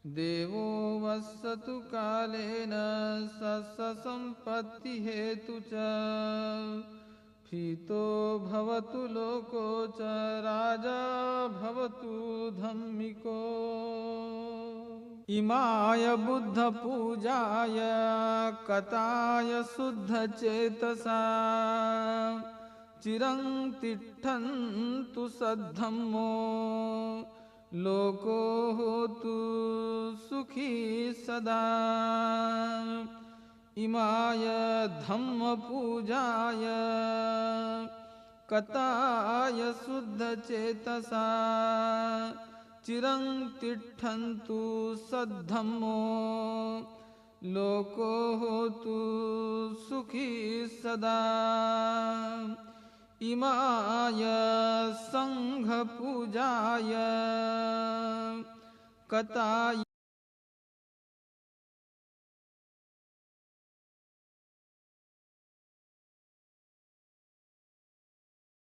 देवो वස්සतु कालेन सस्सम्पत्तिहेतु च फीतो भवतु लोको च राजा भवतु धम्मिको। इमाय बुद्धपूजाय कताय शुद्धचेतसा चिरं तिष्ठन्तु सद्धम्मो लोको होतु सुखी सदा। इमाय धम्मपूजाय कताय शुद्धचेतसा चिरं तिष्ठन्तु सद्धम्मो लोको होतु सुखी सदा। इमाय संघपूजाय कताय